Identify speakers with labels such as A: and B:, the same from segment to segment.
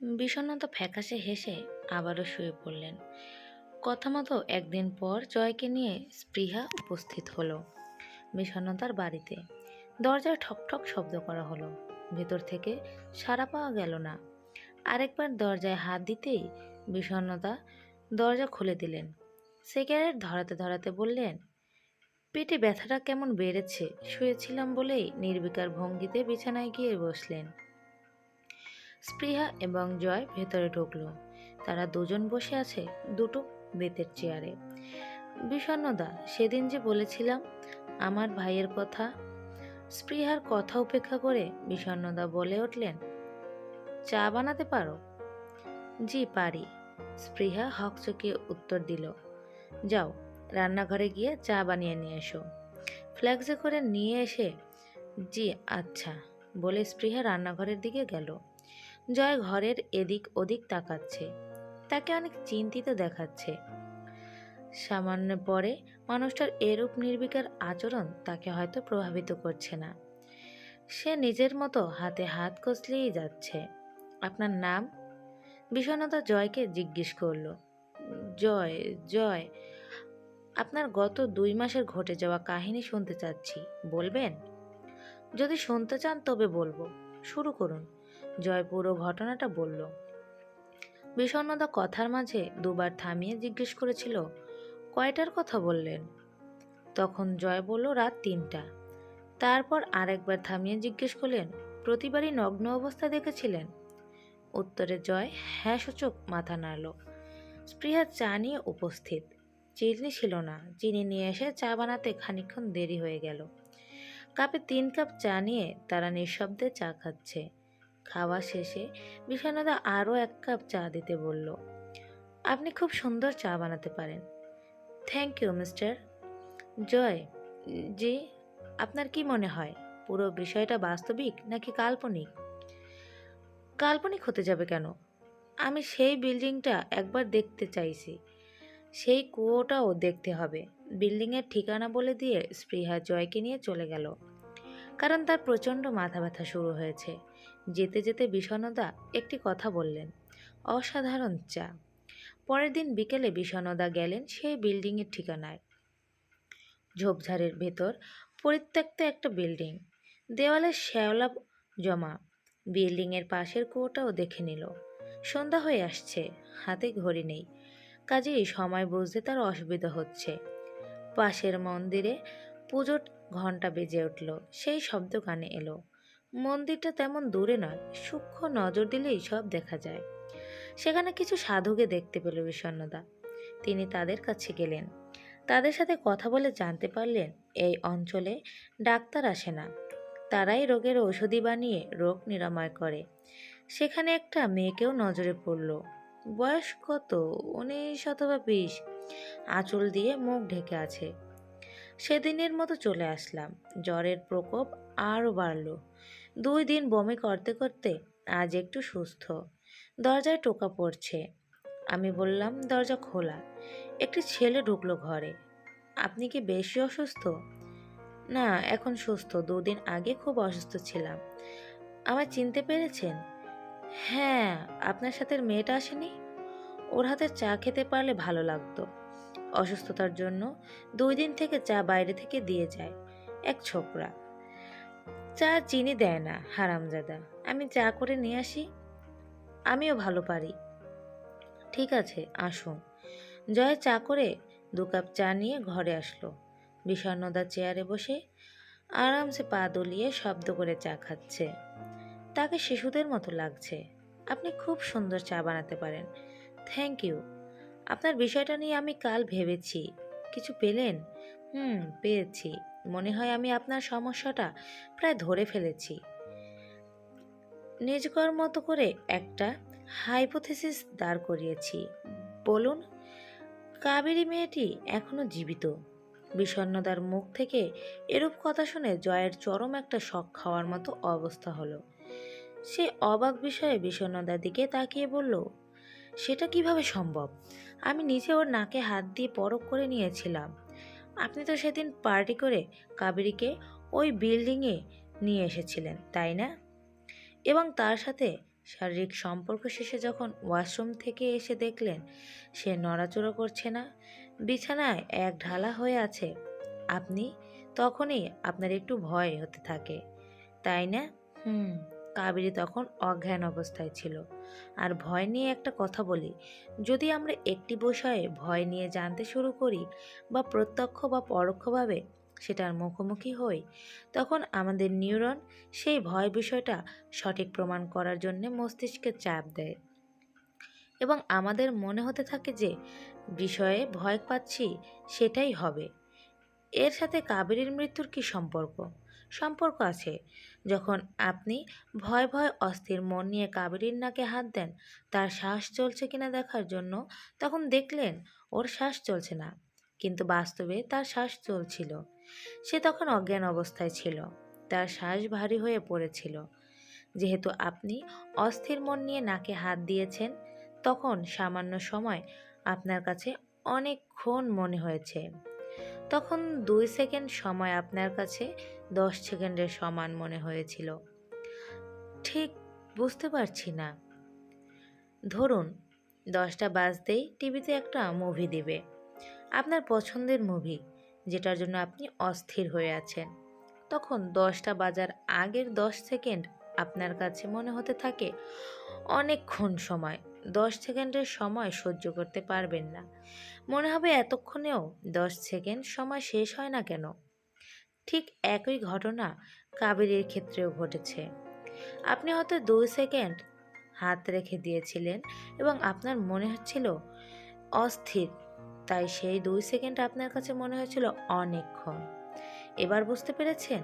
A: বিষণ্ণতা ফ্যাকাশে হেসে আবারও শুয়ে পড়লেন। কথা মতো একদিন পর জয়কে নিয়ে স্পৃহা উপস্থিত হলো বিষণ্ণতার বাড়িতে। দরজায় ঠক ঠক শব্দ করা হলো। ভেতর থেকে সাড়া পাওয়া গেল না। আরেকবার দরজায় হাত দিতেই বিষণ্ণতা দরজা খুলে দিলেন। সিগারেট ধরাতে ধরাতে বললেন, পেটে ব্যথাটা কেমন বেড়েছে। শুয়েছিলাম বলেই নির্বিকার ভঙ্গিতে বিছানায় গিয়ে বসলেন। স্পৃহা এবং জয় ভেতরে ঢুকলো। তারা দুজন বসে আছে দুটো বেতের চেয়ারে। বিষণ্ণদা, সেদিন যে বলেছিলাম আমার ভাইয়ের কথা। স্পৃহার কথা উপেক্ষা করে বিষণ্ণদা বলে উঠলেন, চা বানাতে পারো? জি পারি, স্পৃহা হকচকিয়ে উত্তর দিল। যাও, রান্নাঘরে গিয়ে চা বানিয়ে নিয়ে এসো। ফ্ল্যাক্সে করে নিয়ে এসে, জি আচ্ছা বলে স্পৃহা রান্নাঘরের দিকে গেল। জয় ঘরের এদিক ওদিক তাকাচ্ছে। তাকে অনেক চিন্তিত দেখাচ্ছে। সামান্য পরে মানুষটার এরূপ নির্বিকার আচরণ তাকে হয়তো প্রভাবিত করছে না। সে নিজের মতো হাতে হাত কষলেই যাচ্ছে। আপনার নাম? বিষণ্ণতা জয়কে জিজ্ঞেস করল। জয়। জয়, আপনার গত 2 মাসের ঘটে যাওয়া কাহিনী শুনতে চাচ্ছি, বলবেন? যদি শুনতে চান তবে বলবো, শুরু করুন। জয় পুরো ঘটনাটা বলল। বিষণ্ণতা কথার মাঝে দুবার থামিয়ে জিজ্ঞেস করেছিল, কয়টার কথা বললেন? তখন জয় বলল, রাত 3টা। তারপর আরেকবার থামিয়ে জিজ্ঞেস করলেন, প্রতিবারই নগ্ন অবস্থা দেখেছিলেন? উত্তরে জয় হ্যাঁ সূচক মাথা নাড়ল। স্পৃহা চা নিয়ে উপস্থিত। চিনি ছিল না। চিনি নিয়ে এসে চা বানাতে খানিকক্ষণ দেরি হয়ে গেল। কাপে 3 কাপ চা নিয়ে তারা নিঃশব্দে চা খাচ্ছে। খাওয়া শেষে বিষণ্ণতা আরও 1 কাপ চা দিতে বলল। আপনি খুব সুন্দর চা বানাতে পারেন। Thank you mister. Joy, ji, আপনার কি মনে হয় পুরো বিষয়টা বাস্তবিক নাকি কাল্পনিক? কাল্পনিক হতে যাবে কেন? আমি সেই বিল্ডিংটা একবার দেখতে চাইছি। সেই কুয়োটাও দেখতে হবে। বিল্ডিংয়ের ঠিকানা বলে দিয়ে স্পৃহা জয়কে নিয়ে চলে গেল। কারণ তার প্রচণ্ড মাথা ব্যথা শুরু হয়েছে। যেতে যেতে বিষণ্ণতা একটি কথা বললেন, অসাধারণ চা। পরের দিন বিকেলে বিষণ্ণতা গেলেন সেই বিল্ডিংয়ের ঠিকানায়। ঝোপঝাড়ের ভেতর পরিত্যক্ত একটা বিল্ডিং। দেওয়ালে শ্যাওলা জমা। বিল্ডিংয়ের পাশের কুয়োটাও দেখে নিল। সন্ধ্যা হয়ে আসছে, হাতে ঘড়ি নেই, কাজেই সময় বুঝতে তার অসুবিধা হচ্ছে। পাশের মন্দিরে পুজোর ঘণ্টা বেজে উঠল। সেই শব্দ কানে এলো। মন্দিরটা তেমন দূরে নয়, সূক্ষ্ম নজর দিলেই সব দেখা যায়। সেখানে কিছু সাধুকে দেখতে পেল বিষণ্ণতা। তিনি তাদের কাছে গেলেন। তাদের সাথে কথা বলে জানতে পারলেন এই অঞ্চলে ডাক্তার আসে না। তারাই রোগের ঔষধি বানিয়ে রোগ নিরাময় করে। সেখানে একটা মেয়েকেও নজরে পড়ল। বয়স কত, 19 অথবা 20। আঁচল দিয়ে মুখ ঢেকে আছে। সেদিনের মতো চলে আসলাম। জ্বরের প্রকোপ আরও বাড়ল। 2 দিন বমি করতে করতে আজ একটু সুস্থ। দরজায় টোকা পড়ছে। আমি বললাম, দরজা খোলা। একটি ছেলে ঢুকলো ঘরে। আপনি কি বেশি অসুস্থ? না, এখন সুস্থ। 2 দিন আগে খুব অসুস্থ ছিলাম। আমায় চিনতে পেরেছেন? হ্যাঁ, আপনার সাথে মেয়েটা আসেনি? ওর হাতের চা খেতে পারলে ভালো লাগতো। অসুস্থতার জন্য 2 দিন থেকে চা বাইরে থেকে দিয়ে যায় এক ছোকরা। চা চিনি দেয় না, হারামজাদা। আমি চা করে নিয়ে আসি। আমিও ভালো পারি। ঠিক আছে, আসুন। জয় চা করে 2 কাপ চা নিয়ে ঘরে আসলো। বিষণ্ণতা চেয়ারে বসে আরামসে পা দলিয়ে শব্দ করে চা খাচ্ছে। তাকে শিশুদের মতো লাগছে। আপনি খুব সুন্দর চা বানাতে পারেন। Thank you. আপনার বিষয়টা নিয়ে আমি কাল ভেবেছি। কিছু পেলেন? পেয়েছি। মনে হয় আমি আপনার সমস্যাটা প্রায় ধরে ফেলেছি। নিজকর মতো করে একটা হাইপোথেসিস দাঁড় করিয়েছি। বলুন। কাবেরী মেয়েটি এখনো জীবিত। বিষণ্ণতার মুখ থেকে এরূপ কথা শুনে জয়ের চরম একটা শক খাওয়ার মতো অবস্থা হলো। সে অবাক বিষয়ে বিষণ্ণতার দিকে তাকিয়ে বলল, সেটা কিভাবে সম্ভব? আমি নিজে ওর নাকে হাত দিয়ে পরখ করে নিয়েছিলাম। আপনি তো সেদিন পার্টি করে কাবেরীকে ওই বিল্ডিংয়ে নিয়ে এসেছিলেন, তাই না? এবং তার সাথে শারীরিক সম্পর্ক শেষে যখন ওয়াশরুম থেকে এসে দেখলেন সে নড়াচড়া করছে না, বিছানায় এক ঢালা হয়ে আছে, আপনি তখনই আপনার একটু ভয় হতে থাকে, তাই না? হুম। কাবেরী তখন অজ্ঞান অবস্থায় ছিল। আর ভয় নিয়ে একটা কথা বলি, যদি আমরা একটি বিষয়ে ভয় নিয়ে জানতে শুরু করি বা প্রত্যক্ষ বা পরোক্ষভাবে সেটার মুখোমুখি হই, তখন আমাদের নিউরন সেই ভয় বিষয়টা সঠিক প্রমাণ করার জন্য মস্তিষ্কে চাপ দেয় এবং আমাদের মনে হতে থাকে যে বিষয়ে ভয় পাচ্ছি সেটাই হবে। এর সাথে কাবেরীর মৃত্যুর কি সম্পর্ক? সম্পর্ক আছে। যখন আপনি ভয় ভয় অস্থির মন নিয়ে কাবেরীর নাকে হাত দেন তার শ্বাস চলছে কিনা দেখার জন্য, তখন দেখলেন ওর শ্বাস চলছে না, কিন্তু বাস্তবে তার শ্বাস চলছিল। সে তখন অজ্ঞান অবস্থায় ছিল, তার শ্বাস ভারী হয়ে পড়েছিল। যেহেতু আপনি অস্থির মন নিয়ে নাকে হাত দিয়েছেন, তখন সামান্য সময় আপনার কাছে অনেকক্ষণ মনে হয়েছে। তখন 2 সেকেন্ড সময় আপনার কাছে 10 সেকেন্ডের সমান মনে হয়েছিল। ঠিক বুঝতে পারছি না। ধরুন 10টা বাজতেই টিভিতে একটা মুভি দিবে, আপনার পছন্দের মুভি, যেটার জন্য আপনি অস্থির হয়ে আছেন। তখন 10টা বাজার আগের 10 সেকেন্ড আপনার কাছে মনে হতে থাকে অনেকক্ষণ সময়। 10 সেকেন্ডের সময় সহ্য করতে পারবেন না, মনে হবে এতক্ষণেও 10 সেকেন্ড সময় শেষ হয় না কেন। ঠিক একই ঘটনা কাবেরীর ক্ষেত্রেও ঘটেছে। আপনি হয়তো 2 সেকেন্ড হাত রেখে দিয়েছিলেন এবং আপনার মনে হচ্ছিল অস্থির, তাই সেই 2 সেকেন্ড আপনার কাছে মনে হয়েছিল অনেকক্ষণ। এবার বুঝতে পেরেছেন?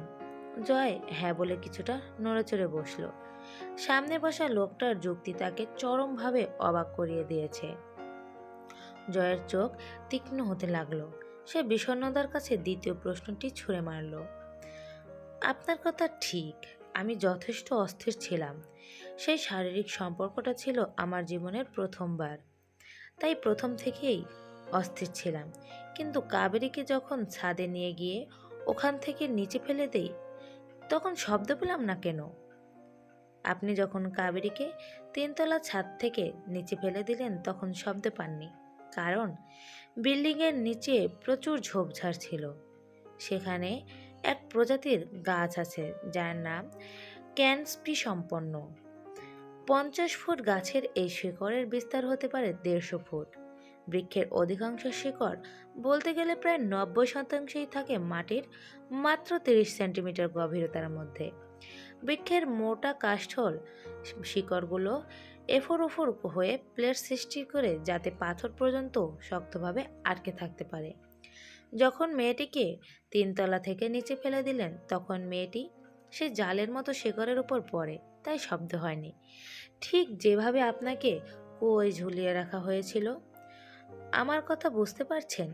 A: জয় হ্যাঁ বলে কিছুটা নড়েচড়ে বসল। সামনে বসা লোকটার যুক্তি তাকে চরমভাবে অবাক করিয়ে দিয়েছে। জয়ের চোখ তীক্ষ্ণ হতে লাগলো। সে বিষণ্ণতার কাছে দ্বিতীয় প্রশ্নটি ছুঁড়ে মারল। আপনার কথা ঠিক, আমি যথেষ্ট অস্থির ছিলাম। সেই শারীরিক সম্পর্কটা ছিল আমার জীবনের প্রথমবার, তাই প্রথম থেকেই অস্থির ছিলাম। কিন্তু কাবেরীকে যখন ছাদে নিয়ে গিয়ে ওখান থেকে নিচে ফেলে দেই, তখন শব্দ পেলাম না কেন? আপনি যখন কাবেরীকে 3তলা ছাদ থেকে নিচে ফেলে দিলেন তখন শব্দ পাননি, কারণ বিল্ডিংয়ের নিচে প্রচুর ঝোপঝাড় ছিল। সেখানে এক প্রজাতির গাছ আছে যার নাম ক্যানস্পি সম্পন্ন। 50 ফুট গাছের এই শিকড়ের বিস্তার হতে পারে 150 ফুট। বৃক্ষের অধিকাংশ শিকড়, বলতে গেলে প্রায় 90%ই থাকে মাটির মাত্র 30 সেন্টিমিটার গভীরতার মধ্যে। বৃক্ষের মোটা কাষ্ঠল শিকড়গুলো এফোর ওফোর হয়ে প্লেট সৃষ্টি করে যাতে পাথর পর্যন্ত শক্তভাবে আটকে থাকতে পারে। যখন মেয়েটিকে 3তলা থেকে নিচে ফেলে দিলেন তখন মেয়েটি সে জালের মতো শিকড়ের উপর পড়ে, তাই শব্দ হয়নি। ঠিক যেভাবে আপনাকে কুয়োয় ঝুলিয়ে রাখা হয়েছিল। আমার কথা বুঝতে পারছেন?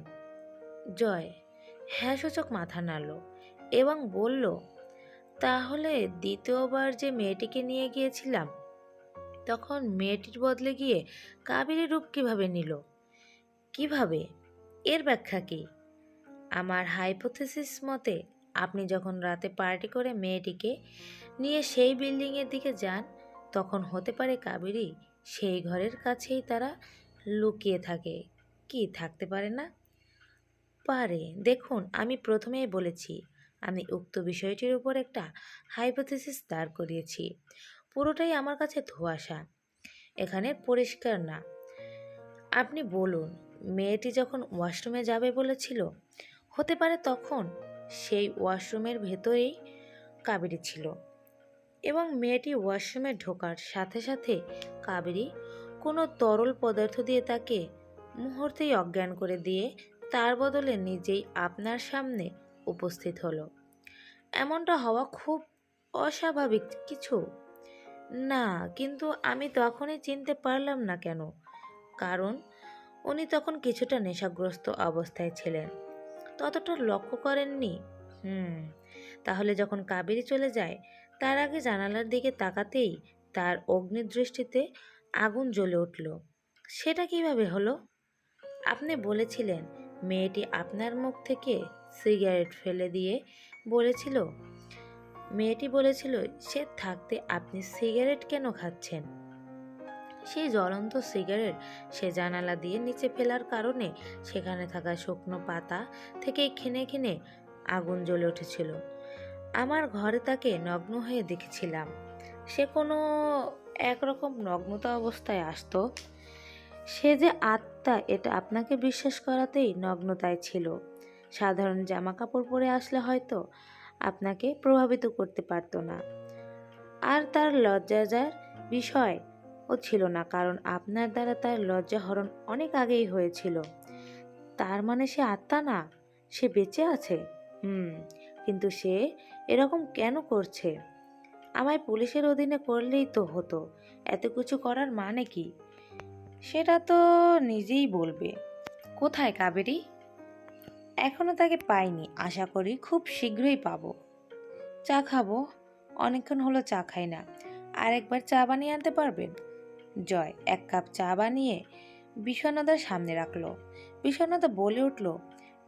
A: জয় হ্যাঁ সূচক মাথা নাড়ল এবং বলল, তাহলে দ্বিতীয়বার যে মেয়েটিকে নিয়ে গিয়েছিলাম তখন মেয়েটির বদলে গিয়ে কাবেরী রূপ কিভাবে নিল? কিভাবে? এর ব্যাখ্যা কি? আমার হাইপোথেসিস মতে আপনি যখন রাতে পার্টি করে মেয়েটিকে নিয়ে সেই বিল্ডিংয়ের দিকে যান তখন হতে পারে কাবেরী সেই ঘরের কাছেই তারা লুকিয়ে থাকে। কি থাকতে পারে না? পারে। দেখুন, আমি প্রথমেই বলেছি আমি উক্ত বিষয়টির উপর একটা হাইপোথেসিস দাঁড় করিয়েছি। পুরোটাই আমার কাছে ধোঁয়াশা, এখানে পরিষ্কার না। আপনি বলুন, মেয়েটি যখন ওয়াশরুমে যাবে বলেছিল, হতে পারে তখন সেই ওয়াশরুমের ভেতরেই কাবেরী ছিল এবং মেয়েটি ওয়াশরুমে ঢোকার সাথে সাথে কাবেরী কোনো তরল পদার্থ দিয়ে তাকে মুহূর্তেই অজ্ঞান করে দিয়ে তার বদলে নিজেই আপনার সামনে উপস্থিত হলো। এমনটা হওয়া খুব অস্বাভাবিক কিছু না, কিন্তু আমি তখনই চিনতে পারলাম না কেন? কারণ উনি তখন কিছুটা নেশাগ্রস্ত অবস্থায় ছিলেন, ততটা লক্ষ্য করেননি। হুম। তাহলে যখন কাবেরী চলে যায় তার আগে জানালার দিকে তাকাতেই তার অগ্নিদৃষ্টিতে আগুন জ্বলে উঠল। সেটা কিভাবে হলো? আপনি বলেছিলেন মেয়েটি আপনার মুখ থেকে সিগারেট ফেলে দিয়ে বলেছিল, মেয়েটি বলেছিল সে থাকতে আপনি সিগারেট কেন খাচ্ছেন। সেই জ্বলন্ত সিগারেট সে জানালা দিয়ে নিচে ফেলার কারণে সেখানে থাকা শুকনো পাতা থেকে ক্ষীণে ক্ষীণে আগুন জ্বলে উঠেছিল। আমার ঘরে তাকে নগ্ন হয়ে দেখেছিলাম। সে কোনো একরকম নগ্নতা অবস্থায় আসতো। সে যে আত্মা এটা আপনাকে বিশ্বাস করাতেই নগ্নতায় ছিল। সাধারণ জামা কাপড় পরে আসলে হয়তো আপনাকে প্রভাবিত করতে পারতো না। আর তার লজ্জার বিষয় ও ছিল না, কারণ আপনার দ্বারা তার লজ্জা হরণ অনেক আগেই হয়েছিল। তার মানে সে আত্মা না, সে বেঁচে আছে। হুম, কিন্তু সে এরকম কেন করছে? আমায় পুলিশের অধীনে করলেই তো হতো, এত কিছু করার মানে কি? সেটা তো নিজেই বলবে। কোথায় কাবেরী? এখনো তাকে পাইনি, আশা করি খুব শীঘ্রই পাবো। চা খাবো, অনেকক্ষণ হলো চা খাই না। আরেকবার চা বানিয়ে আনতে পারবেন? জয় 1 কাপ চা বানিয়ে বিষণ্ণতার সামনে রাখলো। বিষণ্ণতা বলে উঠল,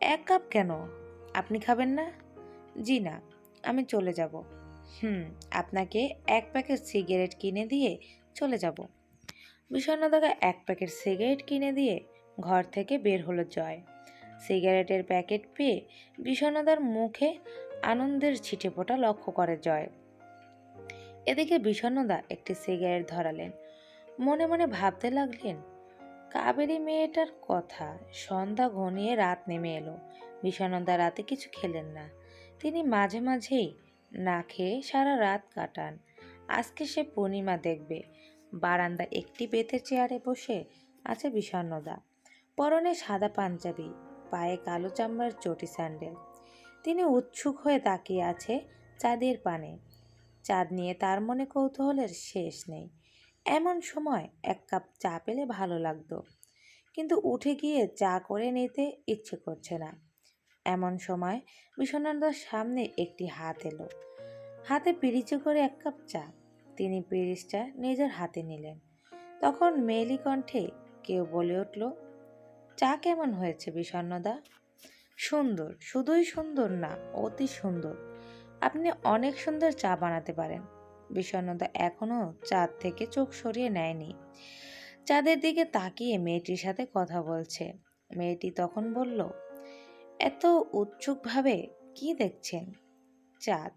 A: 1 কাপ কেন? আপনি খাবেন না? জি না, আমি চলে যাব। হুম, আপনাকে 1 প্যাকেট সিগারেট কিনে দিয়ে চলে যাব। বিষণ্ণতাকে 1 প্যাকেট সিগারেট কিনে দিয়ে ঘর থেকে বের হলো জয়। সিগারেটের প্যাকেট পেয়ে বিষণ্ণতার মুখে আনন্দের ছিটেফোঁটা লক্ষ্য করে জয়। এদিকে বিষণ্ণতা একটি সিগারেট ধরালেন। মনে মনে ভাবতে লাগলেন, কাবেরী মেয়েটার কথা। সন্ধ্যা ঘনিয়ে রাত নেমে এলো। বিষণ্ণতা রাতে কিছু খেলেন না। তিনি মাঝে মাঝেই না খেয়ে সারা রাত কাটান। আজকে সে পূর্ণিমা দেখবে। বারান্দায় একটি বেতের চেয়ারে বসে আছে বিষণ্ণতা। পরনে সাদা পাঞ্জাবি, পায়ে কালো চামড়ার চটি স্যান্ডেল। তিনি উৎসুক হয়ে তাকিয়ে আছে চাঁদের পানে। চাঁদ নিয়ে তার মনে কৌতূহলের শেষ নেই। এমন সময় 1 কাপ চা পেলে ভালো লাগতো, কিন্তু উঠে গিয়ে চা করে নিতে ইচ্ছে করছে না। এমন সময় বিষণ্ণতার সামনে একটি হাত এলো। হাতে পিরিচে করে 1 কাপ চা। তিনি পিরিচটা নিজের হাতে নিলেন। তখন মেয়েলি কণ্ঠে কেউ বলে উঠল, চা কেমন হয়েছে বিষণ্ণদা? সুন্দর, শুধুই সুন্দর না, অতি সুন্দর। আপনি অনেক সুন্দর চা বানাতে পারেন। বিষণ্ণতা এখনো চাঁদ থেকে চোখ সরিয়ে নেয়নি। চাঁদের দিকে তাকিয়ে মেয়েটির সাথে কথা বলছে। মেয়েটি তখন বলল, এত উৎসুকভাবে কি দেখছেন? চাঁদ।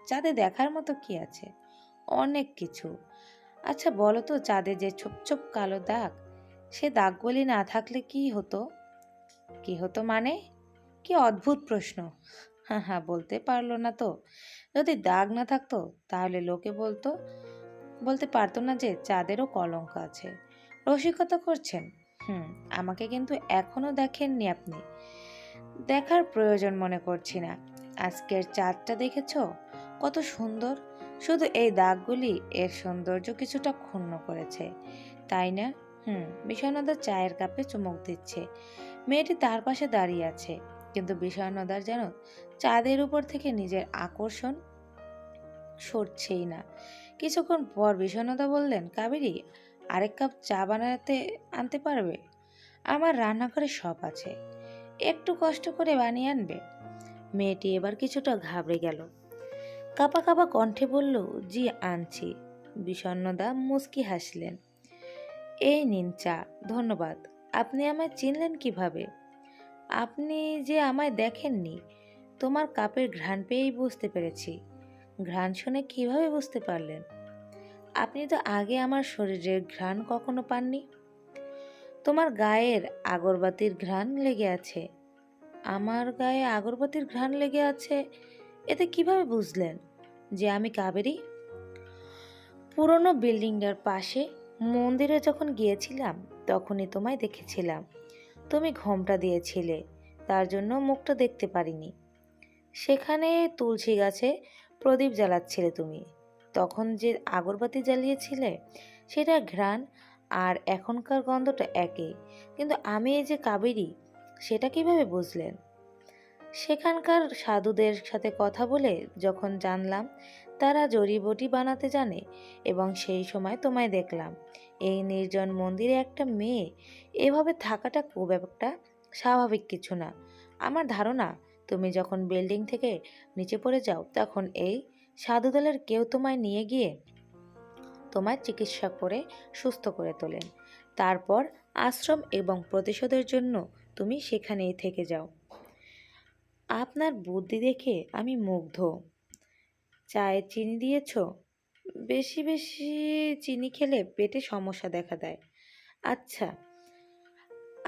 A: চাঁদে দেখার মতো কি আছে? অনেক কিছু। আচ্ছা বলো তো, চাঁদে যে ছোপ ছোপ কালো দাগ, সে দাগগুলি না থাকলে কি হতো? কি হতো মানে? কি অদ্ভুত প্রশ্ন! হ্যাঁ হ্যাঁ, বলতে পারলো না তো। যদি দাগ না থাকতো তাহলে লোকে বলতে পারতো না যে চাঁদেরও কলঙ্ক আছে। রসিকতা করছেন? হুম, আমাকে কিন্তু এখনো দেখেননি আপনি। দেখার প্রয়োজন মনে করছি না। আজকের চাঁদটা দেখেছো? কত সুন্দর। শুধু এই দাগগুলি এর সৌন্দর্য কিছুটা ক্ষুণ্ণ করেছে, তাই না? হুম। বিষণ্ণতা চায়ের কাপে চুমুক দিচ্ছে। মেয়েটি তার পাশে দাঁড়িয়ে আছে, কিন্তু বিষণ্ণতার যেন চাঁদের উপর থেকে নিজের আকর্ষণ সরছেই না। কিছুক্ষণ পর বিষণ্ণতা বললেন, কাবেরী, 1 কাপ চা বানাতে আনতে পারবে? আমার রান্নাঘরে সব আছে, একটু কষ্ট করে বানিয়ে আনবে? মেয়েটি এবার কিছুটা ঘাবড়ে গেল। কাঁপা কাঁপা কণ্ঠে বলল, জি আনছি। বিষণ্ণদা মুচকি হাসলেন। এই নিন চা। ধন্যবাদ। আপনি আমায় চিনলেন কিভাবে? আপনি যে আমায় দেখেননি, তোমার কাপের ঘ্রাণ পেয়েই বুঝতে পেরেছি। ঘ্রাণ শুনে কিভাবে বুঝতে পারলেন? আপনি তো আগে আমার শরীরের ঘ্রাণ কখনো পাননি। তোমার গায়ের আগরবাতির ঘ্রাণ লেগে আছে। আমার গায়ে আগরবাতির ঘ্রাণ লেগে আছে? এতে কিভাবে বুঝলেন যে আমি কাবেরী? পুরনো বিল্ডিংটার পাশে মন্দিরে যখন গিয়েছিলাম তখনই তোমায় দেখেছিলাম। তুমি ঘোমটা দিয়েছিলে, তার জন্য মুখটা দেখতে পারিনি। সেখানে তুলসী গাছে প্রদীপ জ্বালাচ্ছিলে তুমি। তখন যে আগরবাতি জ্বালিয়েছিলে সেটা ঘ্রাণ আর এখনকার গন্ধটা একই, কিন্তু আমি এই যে কাবেরী সেটা কিভাবে বুঝলেন? সেখানকার সাধুদের সাথে কথা বলে যখন জানলাম তারা জড়িবটি বানাতে জানে, এবং সেই সময় তোমায় দেখলাম। এই নির্জন মন্দিরে একটা মেয়ে এভাবে থাকাটা খুব একটা স্বাভাবিক কিছু না। আমার ধারণা তুমি যখন বিল্ডিং থেকে নিচে পড়ে যাও তখন এই সাধু দলের কেউ তোমায় নিয়ে গিয়ে তোমার চিকিৎসা করে সুস্থ করে তোলেন। তারপর আশ্রম এবং প্রতিশোধের জন্য তুমি সেখানেই থেকে যাও। আপনার বুদ্ধি দেখে আমি মুগ্ধ। চায়ে চিনি দিয়েছ? বেশি বেশি চিনি খেলে পেটে সমস্যা দেখা দেয়। আচ্ছা,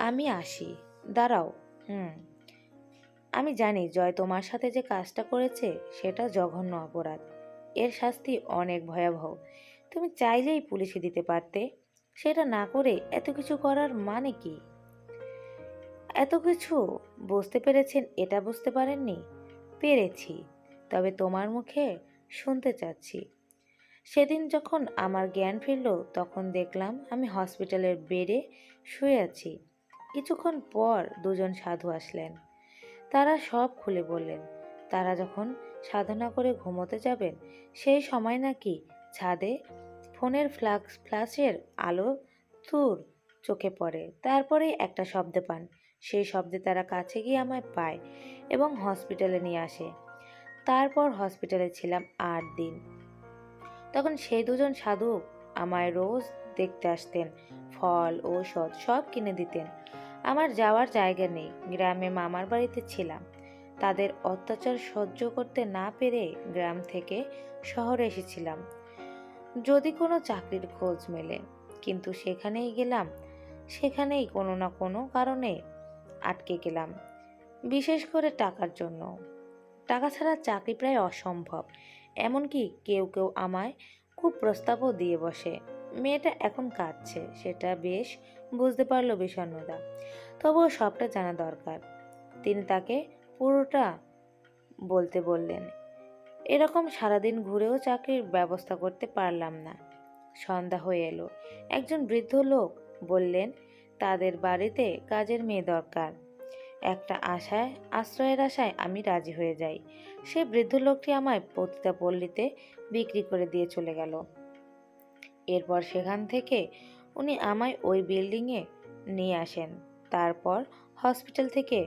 A: আমি আসি। দাঁড়াও। হুম, আমি জানি জয় তোমার সাথে যে কাজটা করেছে সেটা জঘন্য অপরাধ। এর শাস্তি অনেক ভয়াবহ। তুমি চাইলেই পুলিশে দিতে পারতে। সেটা না করে এত কিছু করার মানে কি? এত কিছু বুঝতে পেরেছেন, এটা বুঝতে পারেননি? পেরেছি, তবে তোমার মুখে শুনতে চাচ্ছি। সেদিন যখন আমার জ্ঞান ফিরল তখন দেখলাম আমি হসপিটালের বেডে শুয়ে আছি। কিছুক্ষণ পর দুজন সাধু আসলেন। তারা সব খুলে বললেন। তারা যখন সাধনা করে ঘুমোতে যাবেন সেই সময় নাকি ছাদে ফোনের ফ্ল্যাশের আলো দূর চোখে পড়ে। তারপরেই একটা শব্দ পান। সেই শব্দে তারা কাছে গিয়ে আমায় পায় এবং হসপিটালে নিয়ে আসে। তারপর হসপিটালে ছিলাম 8 দিন। তখন সেই দুজন সাধু আমায় রোজ দেখতে আসতেন, ফল ঔষধ সব কিনে দিতেন। আমার যাওয়ার জায়গা নেই, গ্রামে মামার বাড়িতে ছিলাম। তাদের অত্যাচার সহ্য করতে না পেরে গ্রাম থেকে শহরে এসেছিলাম যদি কোনো চাকরির খোঁজ মেলে। কিন্তু সেখানেই গেলাম, সেখানেই কোনো না কোনো কারণে আটকে গেলাম, বিশেষ করে টাকার জন্য। টাকা ছাড়া চাকরি প্রায় অসম্ভব। এমনকি কেউ কেউ আমায় খুব প্রস্তাবও দিয়ে বসে। মেয়েটা এখন কাঁদছে, সেটা বেশ বুঝতে পারল বিষণ্ণতা। তবুও সবটা জানা দরকার। তিনি তাকে পুরোটা বলতে বললেন। এরকম সারাদিন ঘুরেও চাকরির ব্যবস্থা করতে পারলাম না। সন্ধ্যা হয়ে এলো। একজন বৃদ্ধ লোক বললেন তাদের বাড়িতে কাজের মেয়ে দরকার। একটা আশ্রয়ের আশায় আমি রাজি হয়ে যাই। সে বৃদ্ধ লোকটি আমায় পতিতা পল্লীতে বিক্রি করে দিয়ে চলে গেল। এরপর সেখান থেকে উনি আমায় ওই বিল্ডিংয়ে নিয়ে আসেন। তারপর হসপিটাল থেকে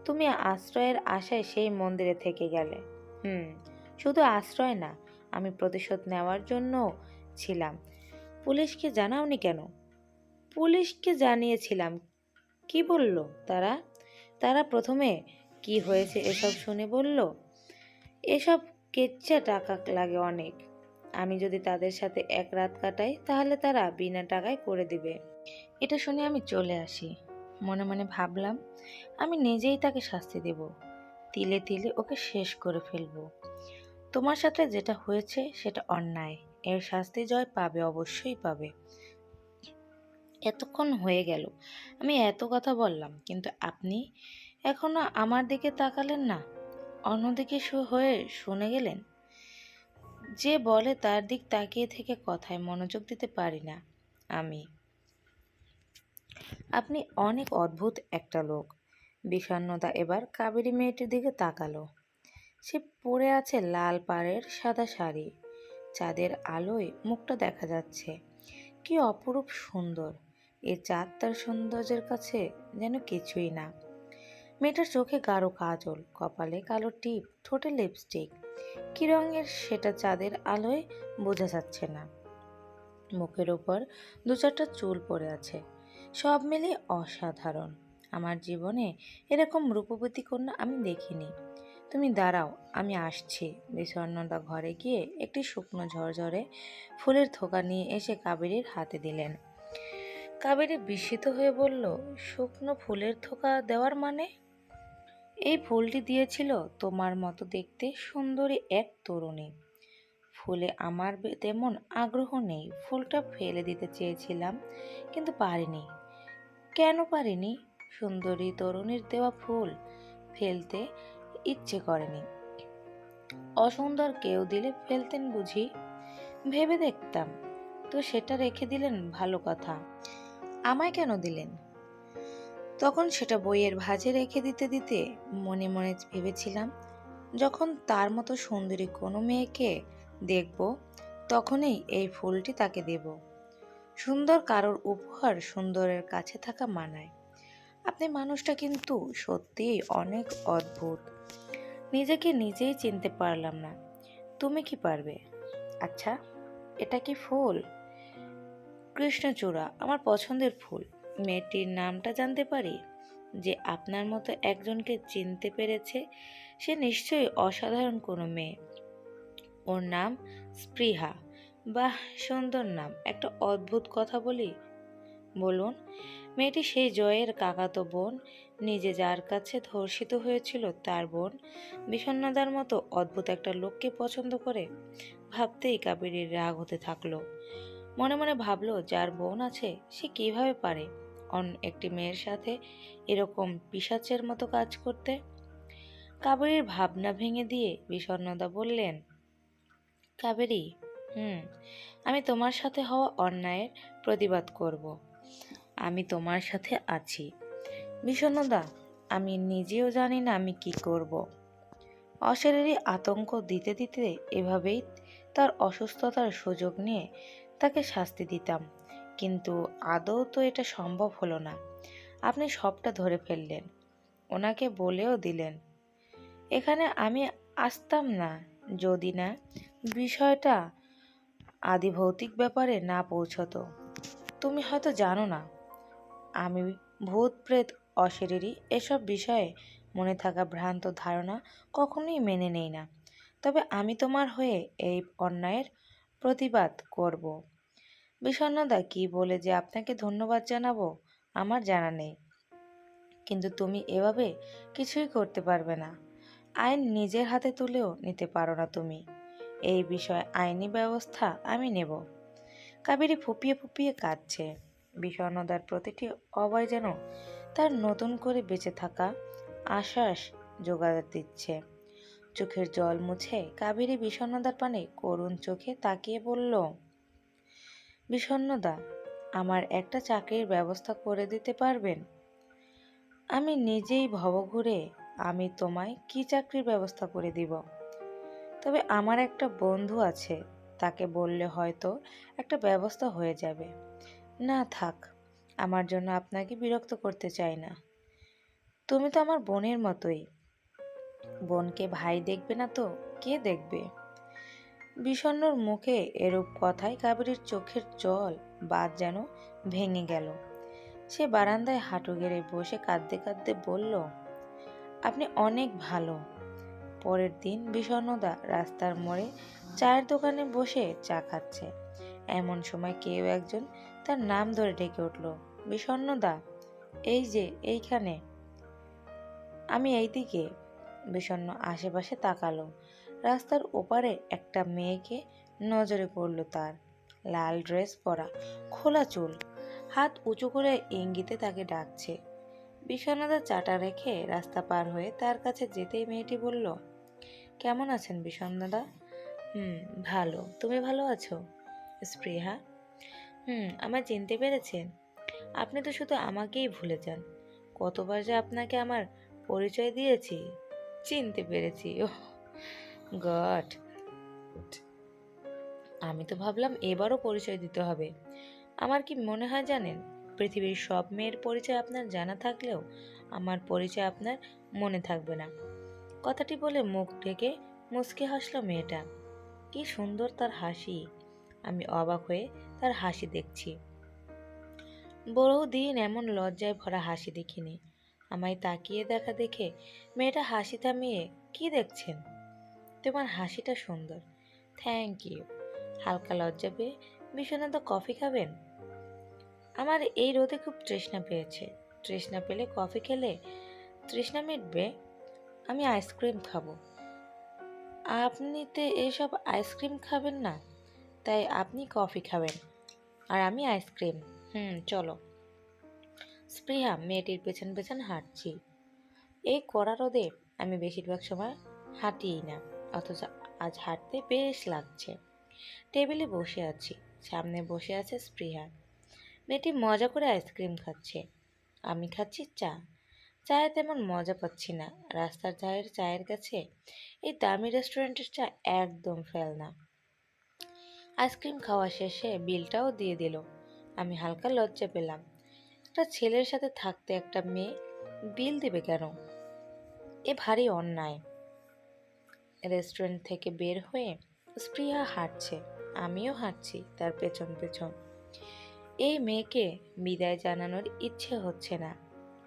A: তুমি আশ্রয়ের আশায় সেই মন্দিরে থেকে গেলে। শুধু আশ্রয় না, আমি প্রতিশোধ নেওয়ার জন্য ছিলাম। পুলিশকে জানাওনি কেন? পুলিশকে জানিয়েছিলাম। কি বলল তারা? তারা প্রথমে কি হয়েছে এসব শুনে বলল, এসব কেচ্চা টাকা লাগে অনেক। আমি যদি তাদের সাথে এক রাত কাটাই তাহলে তারা বিনা টাকায় করে দিবে। এটা শুনে আমি চলে আসি। মনে মনে ভাবলাম আমি নিজেই তাকে শাস্তি দেব, তিলে তিলে ওকে শেষ করে ফেলবো। তোমার সাথে যেটা হয়েছে সেটা অন্যায়, এর শাস্তি জয় পাবে, অবশ্যই পাবে। এতক্ষণ হয়ে গেল আমি এত কথা বললাম, কিন্তু আপনি এখনো আমার দিকে তাকালেন না, অন্যদিকে হয়ে শুনে গেলেন। যে বলে তার দিক তাকিয়ে থেকে কথায় মনোযোগ দিতে পারি না আমি। আপনি অনেক অদ্ভুত একটা লোক। বিষণ্ণতা এবার কাবেরী মেয়েটির দিকে তাকালো। সে পরে আছে লাল পাড়ের সাদা শাড়ি। চাঁদের আলোয় মুখটা দেখা যাচ্ছে। কি অপরূপ সুন্দর! এই চাঁদ তার সৌন্দর্যের কাছে যেন কিছুই না। মেয়েটার চোখে গাঢ় কাজল, কপালে কালো টিপ, ঠোঁটে লিপস্টিক। কি রঙের সেটা চাঁদের আলোয় বোঝা যাচ্ছে না। মুখের ওপর 2-4টা চুল পড়ে আছে। সব মিলিয়ে অসাধারণ। আমার জীবনে এরকম রূপবতী কন্যা আমি দেখিনি। তুমি দাঁড়াও, আমি আসছি। বিষণ্ণতা ঘরে গিয়ে একটি শুকনো ঝরঝরে ফুলের থোকা নিয়ে এসে কাবেরীর হাতে দিলেন। কাবেরী বিস্মিত হয়ে বলল, শুকনো ফুলের থোকা দেওয়ার মানে? এই ফুলটি দিয়েছিল তোমার মতো দেখতে সুন্দরী এক তরুণী। ফুলে আমার তেমন আগ্রহ নেই। ফুলটা ফেলে দিতে চেয়েছিলাম, কিন্তু পারিনি। কেন পারিনি? সুন্দরী তরুণীর দেওয়া ফুল ফেলতে ইচ্ছে করেনি। অসুন্দর কেউ দিলে ফেলতেন বুঝি? ভেবে দেখতাম। তো সেটা রেখে দিলেন, ভালো কথা। আমায় কেন দিলেন? তখন সেটা বইয়ের ভাঁজে রেখে দিতে দিতে মনে মনে ভেবেছিলাম, যখন তার মতো সুন্দরী কোনো মেয়েকে দেখব তখনই এই ফুলটি তাকে দেব। সুন্দর কারোর উপহার সুন্দরের কাছে থাকা মানায়। আপনি মানুষটা কিন্তু সত্যিই অনেক অদ্ভুত। নিজেকে নিজেই চিনতে পারলাম না। তুমি কি পারবে? আচ্ছা, এটা কি ফুল? কৃষ্ণচূড়া, আমার পছন্দের ফুল। মেয়েটির নামটা জানতে পারি? যে আপনার মতো একজনকে চিনতে পেরেছে, সে নিশ্চয়ই অসাধারণ কোনো মেয়ে। ওর নাম স্পৃহা। বাহ, সুন্দর নাম। একটা অদ্ভুত কথা বলি, বলুন। মেয়েটি সেই জয়ের কাকাতো বোন, নিজে যার কাছে ধর্ষিত হয়েছিল তার বোন, বিষণ্ণতার মতো অদ্ভুত একটা লোককে পছন্দ করে। ভাবতেই কাবেরীর রাগ হতে থাকলো। মনে মনে ভাবলো, যার বোন আছে সে কিভাবে পারে অন্য একটি মেয়ের সাথে এরকম পিশাচের মতো কাজ করতে। কাবেরীর ভাবনা ভেঙে দিয়ে বিষণ্ণতা বললেন, কাবেরী, আমি তোমার সাথে হওয়া অন্যায়ের প্রতিবাদ করব। আমি তোমার সাথে আছি। বিষণ্ণদা, আমি নিজেও জানি না আমি কি করব। অশরীরী আতঙ্ক দিতে দিতে এভাবেই তার অসুস্থতার সুযোগ নিয়ে তাকে শাস্তি দিতাম, কিন্তু আদৌ তো এটা সম্ভব হলো না। আপনি সবটা ধরে ফেললেন, ওনাকে বলেও দিলেন। এখানে আমি আসতাম না যদি না বিষয়টা আদিভৌতিক ব্যাপারে না পৌঁছতো। তুমি হয়তো জানো না, আমি ভূত প্রেত অশরীরী এসব বিষয়ে মনে থাকা ভ্রান্ত ধারণা কখনোই মেনে নেই না। তবে আমি তোমার হয়ে এই অন্যায়ের প্রতিবাদ করব। বিষণ্ণদা, কি বলে যে আপনাকে ধন্যবাদ জানাবো আমার জানা নেই, কিন্তু তুমি এভাবে কিছুই করতে পারবে না। আইন নিজের হাতে তুলেও নিতে পারো না তুমি। এই বিষয়ে আইনি ব্যবস্থা আমি নেব। কাবেরী ফুপিয়ে ফুপিয়ে কাঁদছে। বিষণ্ণতার প্রতিটি অভয় যেন তার নতুন করে বেঁচে থাকা আশ্বাস জোগাড় দিচ্ছে। চোখের জল মুছে কাবেরী বিষণ্ণতার পানে করুণ চোখে তাকিয়ে বলল, বিষণ্ণদা, আমার একটা চাকরির ব্যবস্থা করে দিতে পারবেন? আমি নিজেই ভবঘুরে আমি তোমায় কি চাকরির ব্যবস্থা করে দিব। তবে আমার একটা বন্ধু আছে, তাকে বললে হয়তো একটা ব্যবস্থা হয়ে যাবে। না থাক, আমার জন্য আপনাকে বিরক্ত করতে চাই না। তুমি তো আমার বোনের মতোই। বোনকে ভাই দেখবে না তো কে দেখবে? বিষণ্ণর মুখে এরূপ কথায় কাবেরীর চোখের জল বাদ যেন ভেঙে গেল। সে বারান্দায় হাঁটু গেড়ে বসে কাঁদতে কাঁদতে বলল, আপনি অনেক ভালো। পরের দিন বিষণ্ণদা রাস্তার মোড়ে চায়ের দোকানে বসে চা খাচ্ছে। এমন সময় কেউ একজন তার নাম ধরে ডেকে উঠল, বিষণ্ণদা, এই যে এইখানে। আমি এইদিকে। বিষণ্ণ আশেপাশে তাকালো। রাস্তার ওপারে একটা মেয়েকে নজরে পড়ল তার। লাল ড্রেস পরা, খোলা চুল, হাত উঁচু করে ইঙ্গিতে তাকে ডাকছে। বিষণ্ণতা চাটা রেখে রাস্তা পার হয়ে তার কাছে যেতেই মেয়েটি বলল, কেমন আছেন বিষণ্ণদা? ভালো। তুমি ভালো আছো? স্পৃহা, আমায় চিনতে পেরেছেন? আপনি তো শুধু আমাকেই ভুলে যান। কতবার যে আপনাকে আমার পরিচয় দিয়েছি। চিনতে পেরেছি, ওহ গড। আমি তো ভাবলাম এবারও পরিচয় দিতে হবে। আমার কি মনে হয় জানেন, পৃথিবীর সব মেয়ের পরিচয় আপনার জানা থাকলেও আমার পরিচয় আপনার মনে থাকবে না। কথাটি বলে মুখ ঢেকে মুচকি হাসলো মেয়েটা। কি সুন্দর তার হাসি! আমি অবাক হয়ে তার হাসি দেখছি। বহুদিন এমন লজ্জায় ভরা হাসি দেখিনি। আমায় তাকিয়ে দেখা দেখে মেয়েটা হাসি থামিয়ে, কি দেখছেন? তোমার হাসিটা সুন্দর। Thank you. হালকা লজ্জা পেয়ে, বিষণ্ণতা, কফি খাবেন? আমার এই রোদে খুব তৃষ্ণা পেয়েছে। তৃষ্ণা পেলে কফি খেলে তৃষ্ণা মিটবে। আমি আইসক্রিম খাবো। আপনি তো এসব আইসক্রিম খাবেন না, তাই আপনি কফি খাবেন আর আমি আইসক্রিম। চলো। স্পৃহা মেয়েটির পেছন পেছন হাঁটছি। এই কড়া রোদে আমি বেশিরভাগ সময় হাঁটিই না, অথচ আজ হাঁটতে বেশ লাগছে। টেবিলে বসে আছি, সামনে বসে আছে স্পৃহা। মেয়েটি মজা করে আইসক্রিম খাচ্ছে, আমি খাচ্ছি চা। চায়ে তেমন মজা পাচ্ছি না। রাস্তার ধারের চায়ের কাছে এই দামি রেস্টুরেন্টের চা একদম ফেল না। আইসক্রিম খাওয়া শেষে বিলটাও দিয়ে দিল। আমি হালকা লজ্জা পেলাম। একটা ছেলের সাথে থাকতে একটা মেয়ে বিল দেবে কেন? এ ভারী অন্যায়। রেস্টুরেন্ট থেকে বের হয়ে স্পৃহা হাঁটছে, আমিও হাঁটছি তার পেছন পেছন। এই মেয়েকে বিদায় জানানোর ইচ্ছে হচ্ছে না।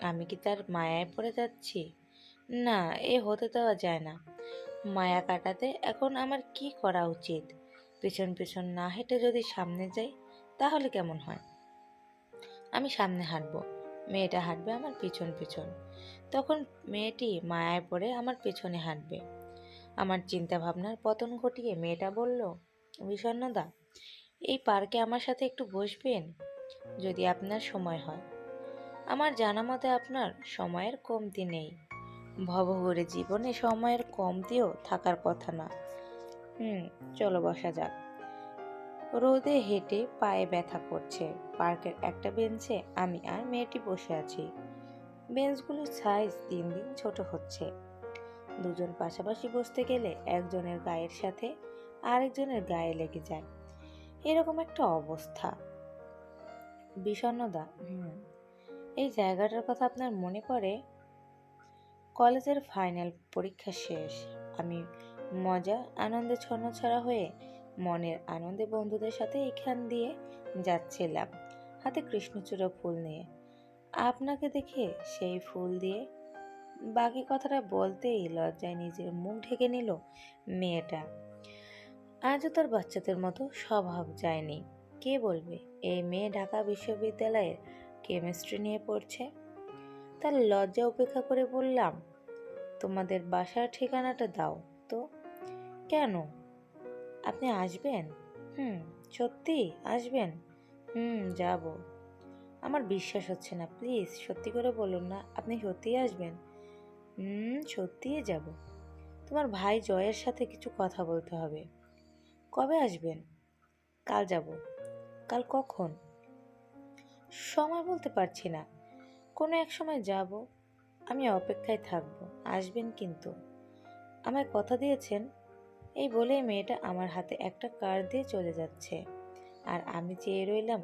A: আমি কি তার মায়ায় পড়ে যাচ্ছি? না, এ হতে দেওয়া যায় না। মায়া কাটাতে এখন আমার কি করা উচিত? পেছন পেছন না হেঁটে যদি সামনে যাই তাহলে কেমন হয়? আমি সামনে হাঁটবো, মেয়েটা হাঁটবে আমার পিছন পিছন। তখন মেয়েটি মায়ায় পড়ে আমার পেছনে হাঁটবে। আমার চিন্তা ভাবনার পতন ঘটিয়ে মেয়েটা বলল, বিষণ্ণদা, এই পার্কে আমার সাথে একটু বসবেন যদি আপনার সময় হয়। আমার জানা মতে আপনার সময়ের কমতি নেই। ভবঘুরে জীবনে সময়ের কমতিও থাকার কথা না। চলো বসা যাক। রোদে হেঁটে পায়ে ব্যথা করছে। পার্কের একটা বেঞ্চে আমি আর মেয়েটি বসে আছি। বেঞ্চগুলোর সাইজ দিন দিন ছোট হচ্ছে। দুজন পাশাপাশি বসতে গেলে একজনের গায়ের সাথে আরেকজনের গায়ে লেগে যায়, এরকম একটা অবস্থা। বিষণ্ণদা, এই জায়গাটার কথা আপনার মনে পড়ে? কলেজের ফাইনাল পরীক্ষা শেষ। আমি মজা আনন্দে ছন্নছাড়া হয়ে মনের আনন্দে বন্ধুদের সাথে এখান দিয়ে যাচ্ছিলাম, হাতে কৃষ্ণচূড়া ফুল নিয়ে। আপনাকে দেখে সেই ফুল দিয়ে বাকি কথাটা বলতেই লজ্জায় নিজের মুখ ঢেকে নিল মেয়েটা। আজও তার বাচ্চাদের মতো স্বভাব যায়নি। কে বলবে এই মেয়ে ঢাকা বিশ্ববিদ্যালয়ের কেমিস্ট্রি নিয়ে পড়ছে? তার লজ্জা উপেক্ষা করে বললাম, তোমাদের বাসার ঠিকানাটা দাও তো। কেন? আপনি আসবেন? সত্যি আসবেন? যাব। আমার বিশ্বাস হচ্ছে না, প্লিজ সত্যি করে বলুন না আপনি সত্যিই আসবেন। সত্যিই যাব। তোমার ভাই জয়ের সাথে কিছু কথা বলতে হবে। কবে আসবেন? কাল যাব। কাল কখন? সময় বলতে পারছি না, কোনো এক সময় যাব। আমি অপেক্ষায় থাকবো, আসবেন কিন্তু। আমায় কথা দিয়েছেন। এই বলেই মেয়েটা আমার হাতে একটা কার্ড দিয়ে চলে যাচ্ছে, আর আমি চেয়ে রইলাম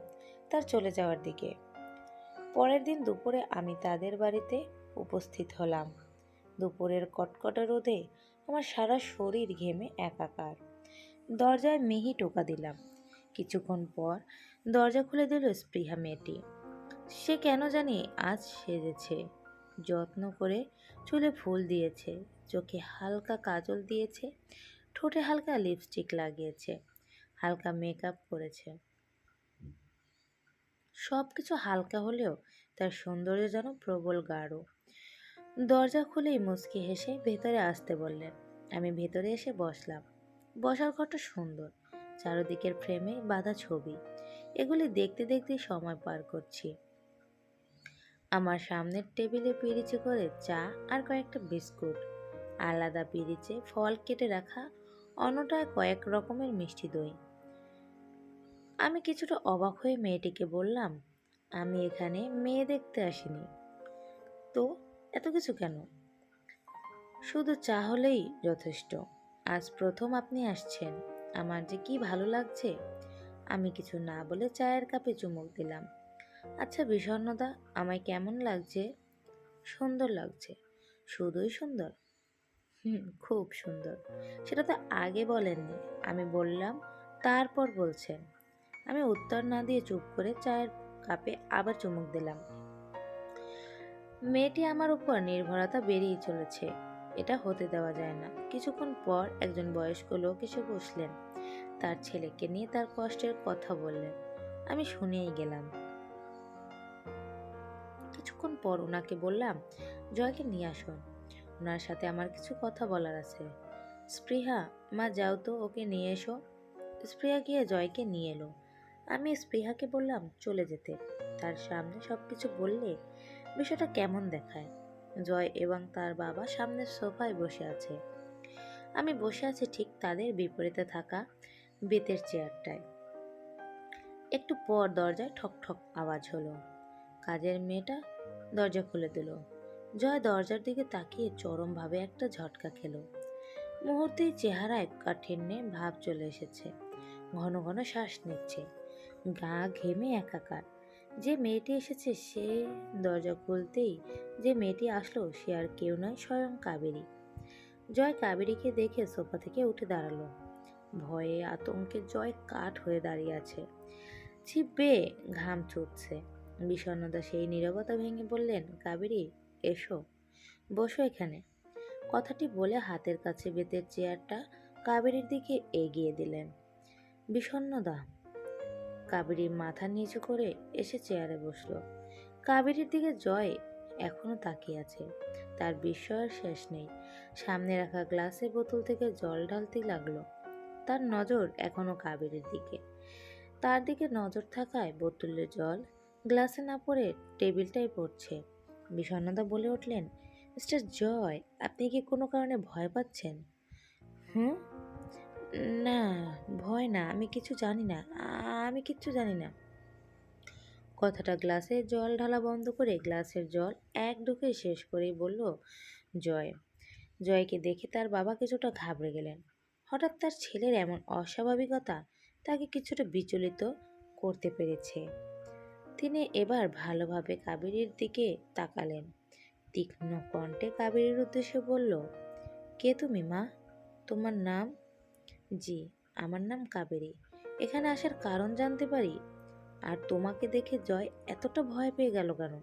A: তার চলে যাওয়ার দিকে। পরের দিন দুপুরে আমি তাদের বাড়িতে উপস্থিত হলাম। দুপুরের কটকটা রোদে আমার সারা শরীর ঘেমে একাকার। দরজায় মিহি টোকা দিলাম। কিছুক্ষণ পর দরজা খুলে দিল স্পৃহা মেয়েটি। সে কেন জানি আজ সেজেছে, যত্ন করে চুলে ফুল দিয়েছে, চোখে হালকা কাজল দিয়েছে, ঠোঁটে হালকা লিপস্টিক লাগিয়েছে, হালকা মেকআপ করেছে। সব কিছু হালকা হলেও তার সৌন্দর্য যেন প্রবল গাঢ়। দরজা খুলেই মুচকি হেসে ভেতরে আসতে বললেন। আমি ভেতরে এসে বসলাম। বসার ঘরটা সুন্দর, চারদিকের ফ্রেমে বাঁধা ছবি। এগুলি দেখতে দেখতে সময় পার করছি। আমার সামনের টেবিলে পিরিচে করে চা আর কয়েকটা বিস্কুট, আলাদা পিরিচে ফল কেটে রাখা, অন্যটায় কয়েক রকমের মিষ্টি দই। আমি কিছুটা অবাক হয়ে মেয়েটিকে বললাম, আমি এখানে মেয়ে দেখতে আসিনি তো, এত কিছু কেন? শুধু চা হলেই যথেষ্ট। আজ প্রথম আপনি আসছেন, আমার যে কি ভালো লাগছে। আমি কিছু না বলে চায়ের কাপে চুমুক দিলাম। আচ্ছা বিষণ্ণদা, আমায় কেমন লাগছে? সুন্দর লাগছে। শুধুই সুন্দর? খুব সুন্দর। সেটা তো আগে বলেননি। আমি বললাম, তারপর বলছেন। আমি উত্তর না দিয়ে চুপ করে চায়ের কাপে আবার চুমুক দিলাম। মেয়েটি আমার উপর নির্ভরতা বেরিয়ে চলেছে, এটা হতে দেওয়া যায় না। কিছুক্ষণ পর একজন বয়স্ক লোক এসে বসলেন। তার ছেলেকে নিয়ে তার কষ্টের কথা বললেন। আমি শুনেই গেলাম। কিছুক্ষণ পর ওনাকে বললাম, জয়কে নিয়ে আসুন, ওনার সাথে আমার কিছু কথা বলার আছে। স্পৃহা, মা যাও তো ওকে নিয়ে এসো। স্পৃহা গিয়ে জয়কে নিয়ে এলো। আমি স্পৃহাকে বললাম চলে যেতে। তার সামনে সবকিছু বললে বিষয়টা কেমন দেখায়। জয় এবং তার বাবা সামনের সোফায় বসে আছে। আমি বসে আছি ঠিক তাদের বিপরীতে থাকা বেতের চেয়ারটায়। একটু পর দরজায় ঠক ঠক আওয়াজ হলো। কাজের মেয়েটা দরজা খুলে দিল। জয় দরজার দিকে তাকিয়ে চরমভাবে একটা ঝটকা খেলো। মুহূর্তেই চেহারায় কাঠিন্যে ভাব চলে এসেছে। ঘন ঘন শ্বাস নিচ্ছে, গা ঘেমে একাকার। যে মেয়েটি এসেছে সে দরজা খুলতেই যে মেয়েটি আসলো সে আর কেউ নয়, স্বয়ং কাবেরী। জয় কাবেরীকে দেখে সোফা থেকে উঠে দাঁড়ালো। ভয়ে আতঙ্কে জয় কাঠ হয়ে দাঁড়িয়ে আছে, জিভ বেয়ে ঘাম ছুটছে। বিষণ্ণতা সেই নীরবতা ভেঙে বললেন, কাবেরী, এসো, বসো এখানে। কথাটি বলে হাতের কাছে বেতের চেয়ারটা কাবেরীর দিকে এগিয়ে দিলেন। বিষণ্ণদা কাবেরীর মাথা নিচু করে এসে চেয়ারে বসলো। কাবেরীর দিকে জয় এখনো তাকিয়ে আছে, তার বিস্ময়ের শেষ নেই। সামনে রাখা গ্লাসে বোতল থেকে জল ঢালতে লাগলো। তার নজর এখনো কাবেরীর দিকে। তার দিকে নজর থাকায় বোতলের জল গ্লাসে না পড়ে টেবিলটাই পড়ছে। বিষণ্ণতা বলে উঠলেন, মিস্টার জয়, আপনি কি কোনো কারণে ভয় পাচ্ছেন? হুম, না, ভয় না, আমি কিছু জানি না, আমি কিচ্ছু জানি না। কথাটা গ্লাসে জল ঢালা বন্ধ করে গ্লাসের জল এক ঢুকে শেষ করেই বলল জয়। জয়কে দেখে তার বাবা কিছুটা ঘাবড়ে গেলেন। হঠাৎ তার ছেলের এমন অস্বাভাবিকতা তাকে কিছুটা বিচলিত করতে পেরেছে। তিনি এবার ভালোভাবে কাবেরীর দিকে তাকালেন। তীক্ষ্ণ কণ্ঠে কাবেরীর উদ্দেশ্যে বলল, কে তুমি মা? তোমার নাম? জি, আমার নাম কাবেরী। এখানে আসার কারণ জানতে পারি? আর তোমাকে দেখে জয় এতটা ভয় পেয়ে গেল কেন?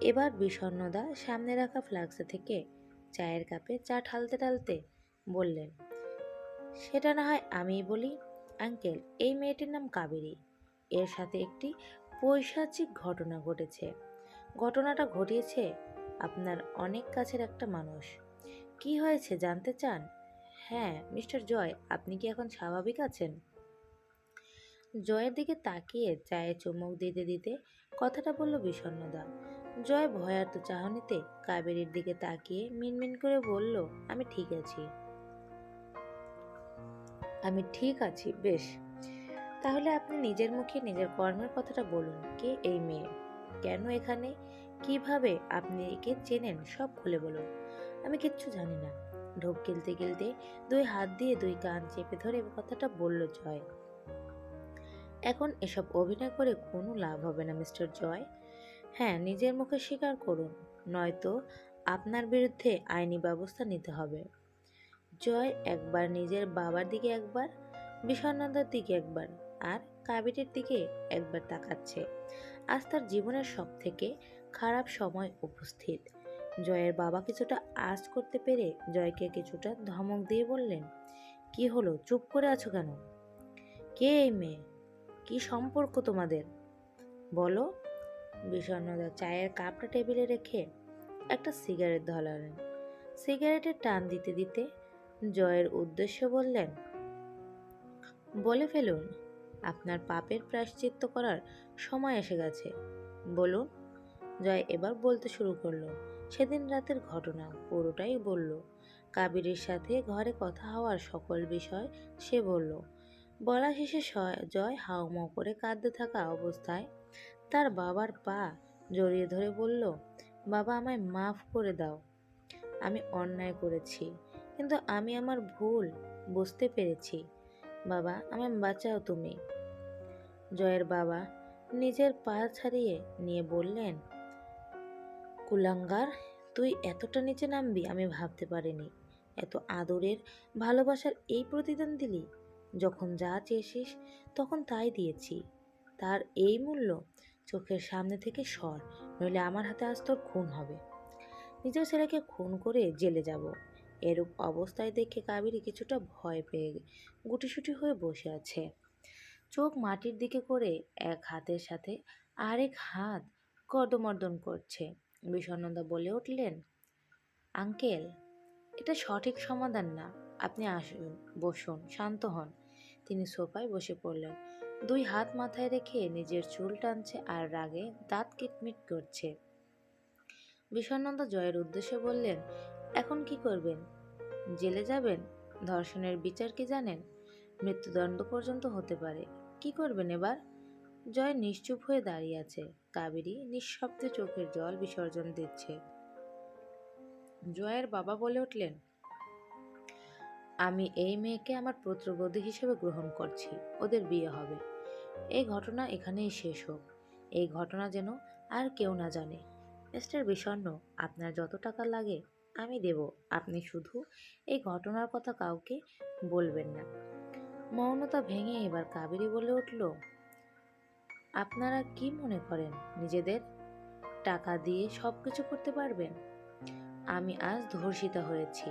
A: এবার বিষণ্ণদা সামনে রাখা ফ্লাক্সে থেকে চায়ের কাপে চা ঢালতে ঢালতে বললেন, সেটা না হয় আমিই বলি। আঙ্কেল, এই মেয়েটির নাম কাবেরী। এর সাথে একটি পৈশাচিক ঘটনা ঘটেছে। ঘটনাটা ঘটিয়েছে আপনার অনেক কাছের একটা মানুষ। কি হয়েছে জানতে চান? হ্যাঁ, মিস্টার জয়, আপনি কি এখন স্বাভাবিক আছেন? জয়ের দিকে তাকিয়ে চায়ে চুমুক দিতে দিতে কথাটা বলল বিষণ্ণদা। জয় ভয়ার্ত চাহনিতে কাবেরীর দিকে তাকিয়ে মিনমিন করে বলল, আমি ঠিক আছি, আমি ঠিক আছি। বেশ, তাহলে আপনি নিজের মুখে নিজের কর্মের কথাটা বলুন। কে এই মেয়ে? কেন এখানে? কিভাবে আপনি একে চেনেন? সব খুলে বলুন। আমি কিচ্ছু জানি না। ঢোক গিলতে গিলতে দুই হাত দিয়ে দুই কান চেপে ধরে কথাটা বলল জয়। এখন এসব অভিনয় করে কোনো লাভ হবে না মিস্টার জয়। হ্যাঁ, নিজের মুখে স্বীকার করুন, নয়তো আপনার বিরুদ্ধে আইনি ব্যবস্থা নিতে হবে। জয় একবার নিজের বাবার দিকে, একবার বিষণ্ণতার দিকে, একবার আর কাবেরীর দিকে একবার তাকাচ্ছে। আজ তার জীবনের সব থেকে খারাপ সময় উপস্থিত। জয়ের বাবা কিছুটা আঁচ করতে পেরে জয়কে কিছুটা ধমক দিয়ে বললেন, কি হলো, চুপ করে আছো কেন? কে এই মেয়ে? কি সম্পর্ক তোমাদের? বলো। বিষণ্ণতা চায়ের কাপটা টেবিলে রেখে একটা সিগারেট ধরালেন। সিগারেটের টান দিতে দিতে জয়ের উদ্দেশ্যে বললেন, বলে ফেলুন, আপনার পাপের প্রায়শ্চিত্ত করার সময় এসে গেছে। বলুন। জয় এবার বলতে শুরু করলো। সেদিন রাতের ঘটনা পুরোটাই বলল। কাবেরীর সাথে ঘরে কথা হওয়ার সকল বিষয় সে বলল। বলা শেষে জয় হাউমাউ করে কাঁদতে থাকা অবস্থায় তার বাবার পা জড়িয়ে ধরে বলল, বাবা, আমায় মাফ করে দাও। আমি অন্যায় করেছি, কিন্তু আমি আমার ভুল বুঝতে পেরেছি। বাবা, আমায় বাঁচাও তুমি। জয়ের বাবা নিজের পা ছাড়িয়ে নিয়ে বললেন, কুলাঙ্গার, তুই এতটা নিচে নামবি আমি ভাবতে পারিনি। এত আদরের ভালোবাসার এই প্রতিদান দিলি। যখন যা চেয়েছিস তখন তাই দিয়েছি। তার এই মূল্য? চোখের সামনে থেকে সর, নইলে আমার হাতে আজ তোর খুন হবে। নিজের ছেলেকে খুন করে জেলে যাব। এরূপ অবস্থায় দেখে কাবেরী কিছুটা ভয় পেয়ে গুটিসুটি হয়ে বসে আছে। চোখ মাটির দিকে করে এক হাতের সাথে আরেক হাত কর্দমর্দন করছে। বিষণ্ণতা বলে উঠলেন, আঙ্কেল, এটা সঠিক সমাধান না। আপনি আসুন, বসুন, শান্ত হন। তিনি সোফায় বসে পড়লেন। দুই হাত মাথায় রেখে নিজের চুল টানছে আর রাগে দাঁত কিটমিট করছে। বিষণ্ণতা জয়ের উদ্দেশ্যে বললেন, এখন কি করবেন? জেলে যাবেন? ধর্ষণের বিচার কি জানেন? মৃত্যুদণ্ড পর্যন্ত হতে পারে। কি করবেন এবার? জয় নিশ্চুপ হয়ে দাঁড়িয়ে আছে। কাবেরী নিঃশব্দে চোখের জল বিসর্জন দিচ্ছে। জয়ের বাবা বলে উঠলেন, আমি এই মেয়েকে আমার পুত্রবধূ হিসেবে গ্রহণ করছি। ওদের বিয়ে হবে। এই ঘটনা এখানেই শেষ হোক। এই ঘটনা যেন আর কেউ না জানে। মিস্টার বিষণ্ণ, আপনার যত টাকা লাগে আমি দেব। আপনি শুধু এই ঘটনার কথা কাউকে বলবেন না। মৌনতা ভেঙে এবার কাবেরী বলে উঠল, আপনারা কি মনে করেন নিজেদের টাকা দিয়ে সবকিছু করতে পারবেন? আমি আজ ধর্ষিতা হয়েছি।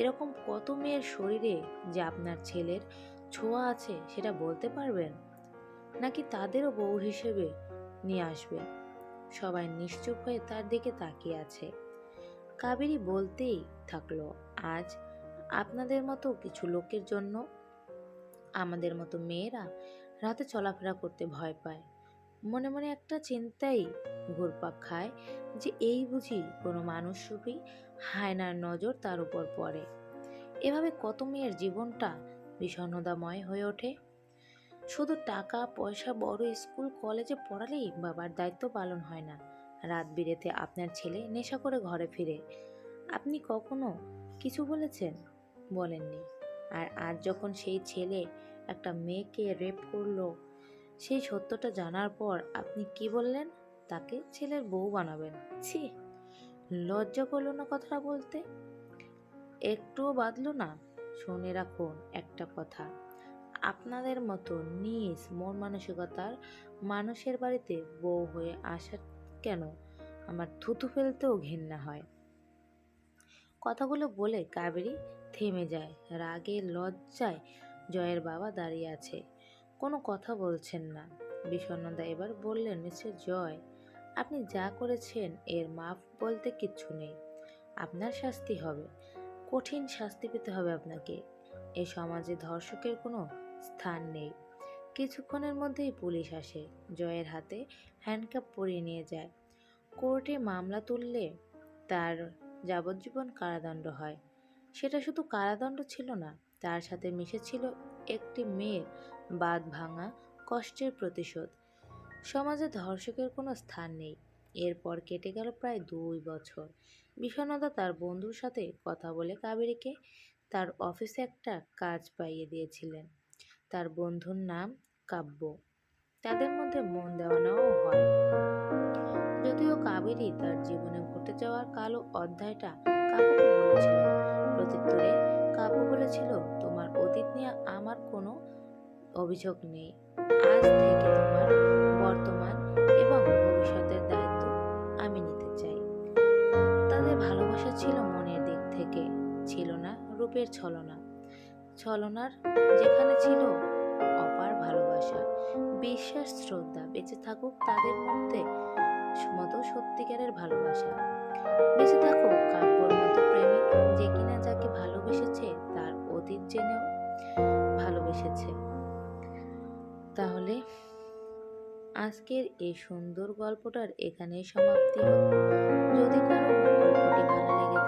A: এরকম কত মেয়ের শরীরে যে আপনার ছেলের ছোঁয়া আছে সেটা বলতে পারবেন? নাকি তাদেরও বউ হিসেবে নিয়ে আসবেন? সবাই নিশ্চুপ হয়ে তার দিকে তাকিয়ে আছে। কাবেরী বলতেই থাকলো, আজ আপনাদের মতো কিছু লোকের জন্য আমাদের মতো মেয়েরা রাতে চলাফেরা করতে ভয় পায়। মনে মনে একটা চিন্তাই ঘুরপাক খায় যে এই বুঝি কোনো মানুষরূপী হায়নার নজর তার উপর পড়ে। এভাবে কত মেয়ের জীবনটা বিষণ্ণতাময় হয়ে ওঠে। শুধু টাকা পয়সা, বড় স্কুল কলেজে পড়ালেই বাবার দায়িত্ব পালন হয় না। রাত বিরেতে আপনার ছেলে নেশা করে ঘরে ফিরে, আপনি কখনো কিছু বলেছেন? বলেননি। আর আজ যখন সেই ছেলে একটা মেয়েকে রেপ করলো, সেই সত্যটা জানার পর আপনি কি বললেন? তাকে ছেলের বউ বানাবেন। ছি, লজ্জা করলো না কথাটা বলতে? একটুও বাদলো না? শুনে রাখুন একটা কথা, আপনাদের মতো নিজ মন মানসিকতার মানুষের বাড়িতে বউ হয়ে আসা কেন আমার থুতু ফেলতেও ঘেন্না হয়। কথাগুলো বলে কাবেরী থেমে যায়। রাগে লজ্জায় জয়ের বাবা দাঁড়িয়ে আছে, কোনো কথা বলছেন না। বিষণ্ণতা এবার বললেন, মিস্টার জয়, আপনি যা করেছেন এর মাফ বলতে কিচ্ছু নেই। আপনার শাস্তি হবে, কঠিন শাস্তি পেতে হবে আপনাকে। এ সমাজে ধর্ষকের কোনো স্থান নেই। কিছুক্ষণের মধ্যেই পুলিশ আসে, জয়ের হাতে হ্যান্ডকাপ পরিয়ে নিয়ে যায়। কোর্টে মামলা তুললে তার যাবজ্জীবন কারাদণ্ড হয়। সেটা শুধু কারাদণ্ড ছিল না, তার সাথে মিশেছিল একটি মেয়ের বাঁধ ভাঙা কষ্টের প্রতিশোধ। সমাজে ধর্ষকের কোনো স্থান নেই। এরপর কেটে গেল প্রায় 2 বছর। বিষণ্ণতা তার বন্ধুর সাথে কথা বলে কাবেরীকে তার অফিসে একটা কাজ পাইয়ে দিয়েছিলেন। তার বন্ধুর নাম কাব্য। তাদের মধ্যে মন দেওয়া নেওয়াও হয়। যদিও কাবেরী তার জীবনে ঘটে যাওয়া কালো অধ্যায়টা কাব্যকে বলেছিল, প্রত্যুত্তরে কাব্য বলেছিল, তোমার অতীত নিয়ে আমার কোনো অভিযোগ নেই। আজ থেকে তোমার বর্তমান এবং ভবিষ্যতের দায়িত্ব আমি নিতে চাই। তাদের ভালোবাসা ছিল মনের দিক থেকে, ছিল না রূপের ছলনা। ছলনার যেখানে ছিল অপার ভালোবাসা, বিশ্বাস, শ্রদ্ধা, বেঁচে থাকুক তাদের মধ্যে মতো সত্যিকারের ভালোবাসা। বেঁচে থাকুক কাব্যর মতো প্রেমিক, যে কিনা যাকে ভালোবেসেছে তার অতীত জেনেও ভালোবেসেছে। তাহলে আজকের এই সুন্দর গল্পটার এখানেই সমাপ্তি হোক। যদি কারো গল্পটি ভালো লেগে